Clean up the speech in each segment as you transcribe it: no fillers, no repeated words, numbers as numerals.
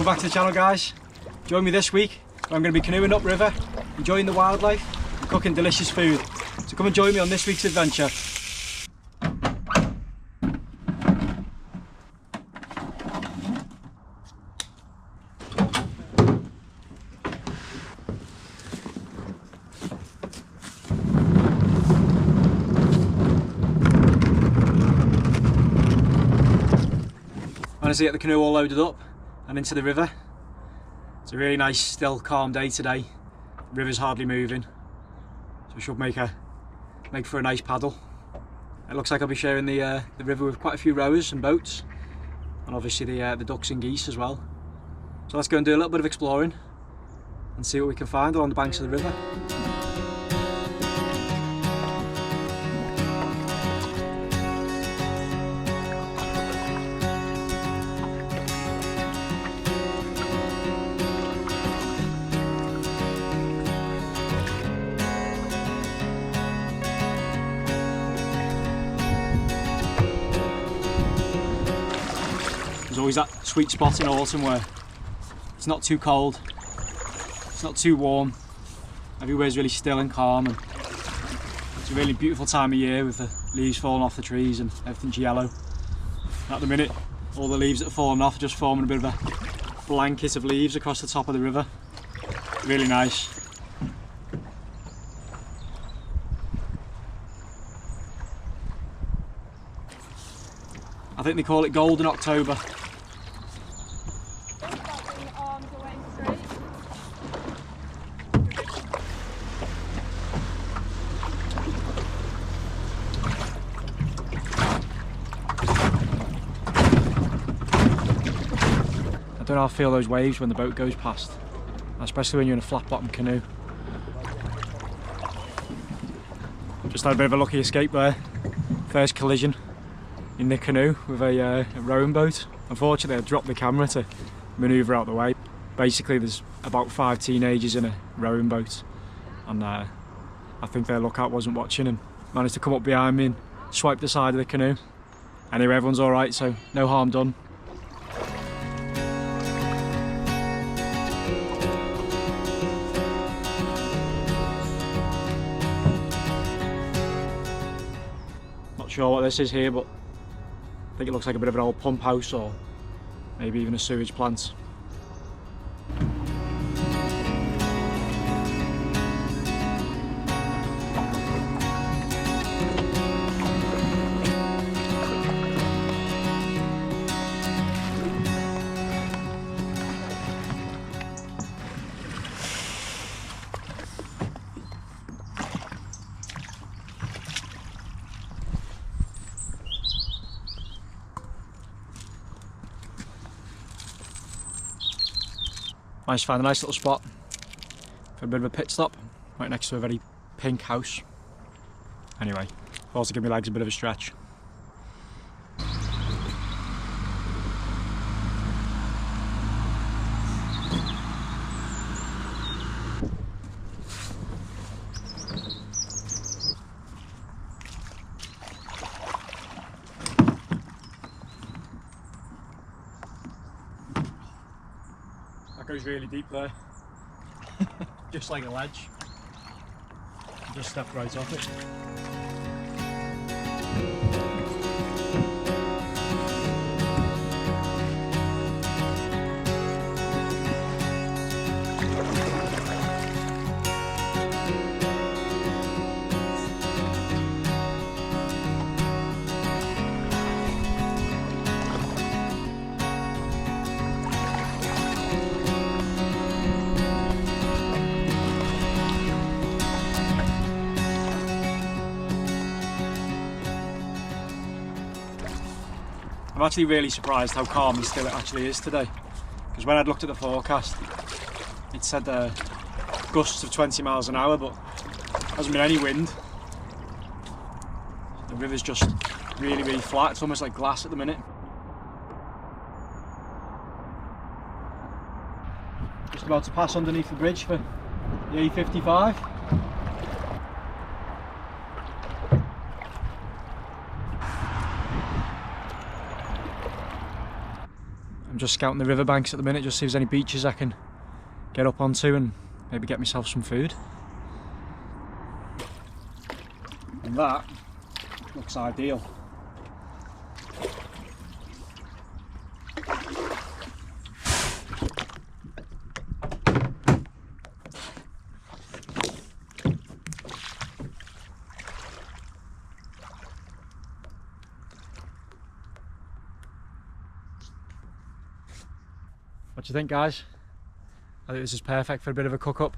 Welcome back to the channel, guys. Join me this week where I'm going to be canoeing upriver, enjoying the wildlife and cooking delicious food. So come and join me on this week's adventure. Managed to get the canoe all loaded up and into the river. It's a really nice, still, calm day today. The river's hardly moving, so it should make for a nice paddle. It looks like I'll be sharing the river with quite a few rowers and boats, and obviously the ducks and geese as well. So let's go and do a little bit of exploring and see what we can find along the banks of the river. There's always that sweet spot in autumn where it's not too cold, it's not too warm, everywhere's really still and calm, and it's a really beautiful time of year with the leaves falling off the trees and everything's yellow. At the minute, all the leaves that have fallen off are just forming a bit of a blanket of leaves across the top of the river. Really nice. I think they call it Golden October. I don't know how I feel those waves when the boat goes past, especially when you're in a flat bottom canoe. Just had a bit of a lucky escape there. First collision in the canoe with a rowing boat. Unfortunately, I dropped the camera to manoeuvre out the way. Basically, there's about 5 teenagers in a rowing boat, and I think their lookout wasn't watching and managed to come up behind me and swipe the side of the canoe. Anyway, everyone's alright, so no harm done. Not sure what this is here, but I think it looks like a bit of an old pump house or maybe even a sewage plant. Managed to find a nice little spot for a bit of a pit stop right next to a very pink house. Anyway, also give my legs a bit of a stretch. That goes really deep there, just like a ledge. Just stepped right off it. I'm actually really surprised how calm and still it actually is today, because when I'd looked at the forecast it said gusts of 20 miles an hour, but there hasn't been any wind. The river's just really flat, it's almost like glass at the minute. Just about to pass underneath the bridge for the A55. I'm just scouting the riverbanks at the minute, just see if there's any beaches I can get up onto and maybe get myself some food. And that looks ideal. What do you think, guys? I think this is perfect for a bit of a cook up.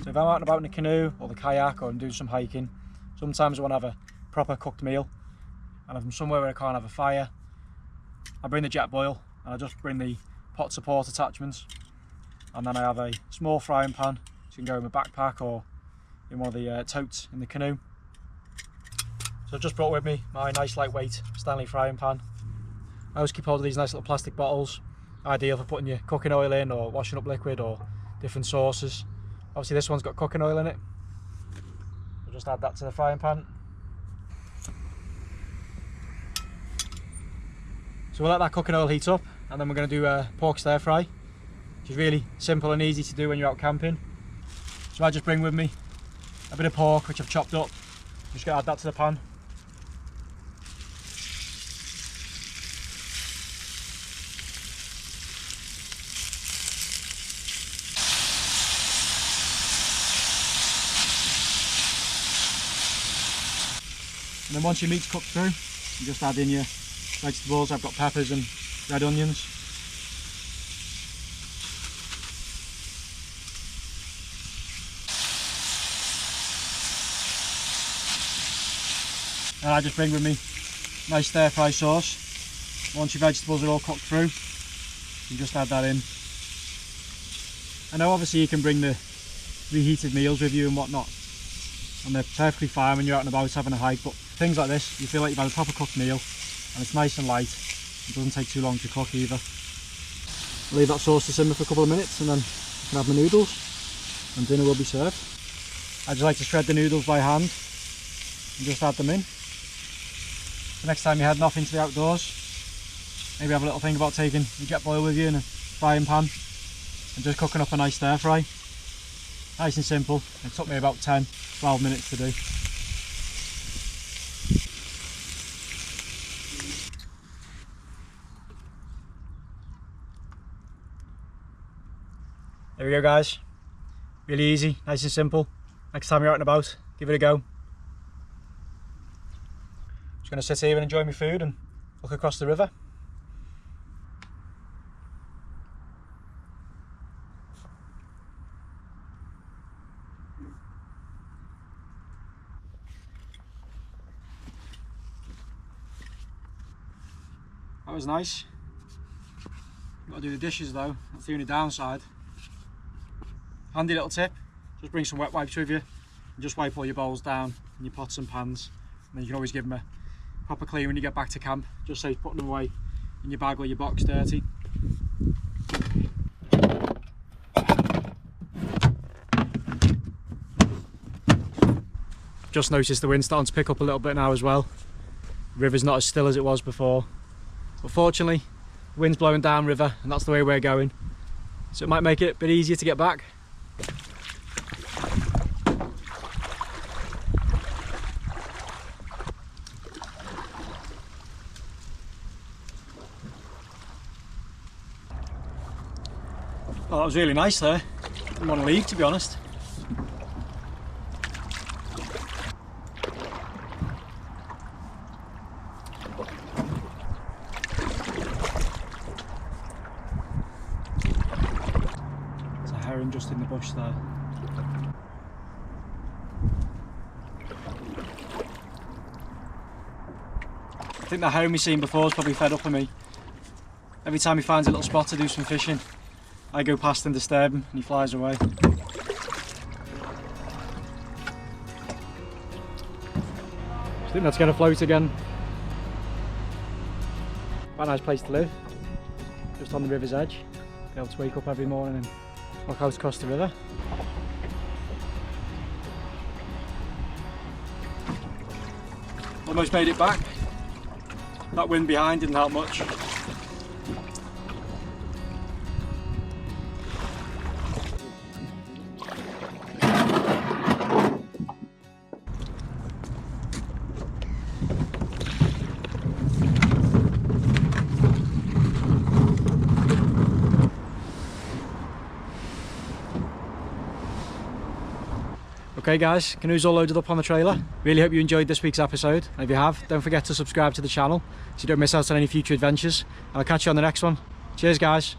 So if I'm out and about in a canoe or the kayak or I'm doing some hiking, sometimes I want to have a proper cooked meal. And if I'm somewhere where I can't have a fire, I bring the jetboil and I just bring the pot support attachments. And then I have a small frying pan, so you can go in my backpack or in one of the totes in the canoe. So I've just brought with me my nice lightweight Stanley frying pan. I always keep hold of these nice little plastic bottles, ideal for putting your cooking oil in or washing up liquid or different sauces. Obviously this one's got cooking oil in it. We'll just add that to the frying pan. So we'll let that cooking oil heat up and then we're going to do a pork stir fry, which is really simple and easy to do when you're out camping. So I just bring with me a bit of pork which I've chopped up. Just going to add that to the pan. And then once your meat's cooked through, you just add in your vegetables. I've got peppers and red onions. And I just bring with me nice stir fry sauce. Once your vegetables are all cooked through, you just add that in. I know obviously you can bring the reheated meals with you and whatnot, and they're perfectly fine when you're out and about having a hike, but things like this, you feel like you've had a proper cooked meal and it's nice and light. It doesn't take too long to cook either. I'll leave that sauce to simmer for a couple of minutes and then I can have my noodles and dinner will be served. I just like to shred the noodles by hand and just add them in. The next time you're heading off into the outdoors, maybe have a little think about taking your jetboil with you in a frying pan and just cooking up a nice stir fry. Nice and simple. It took me about 10-12 minutes to do. There we go, guys. Really easy, nice and simple. Next time you're out and about, give it a go. Just going to sit here and enjoy my food and look across the river. That was nice. Got to do the dishes though, that's the only downside. Handy little tip, just bring some wet wipes with you and just wipe all your bowls down and your pots and pans, and then you can always give them a proper clean when you get back to camp. Just save putting them away in your bag or your box dirty. Just noticed the wind starting to pick up a little bit now as well. The river's not as still as it was before, but fortunately the wind's blowing down river and that's the way we're going, so it might make it a bit easier to get back. Well, that was really nice there. Didn't want to leave, to be honest. There's a heron just in the bush there. I think the heron we've seen before is probably fed up with me. Every time he finds a little spot to do some fishing, I go past and disturb him and he flies away. I think that's going to float again. Quite a nice place to live, just on the river's edge. Be able to wake up every morning and look out across the river. Almost made it back. That wind behind didn't help much. Okay guys, canoe's all loaded up on the trailer. Really hope you enjoyed this week's episode. And if you have, don't forget to subscribe to the channel so you don't miss out on any future adventures. And I'll catch you on the next one. Cheers guys.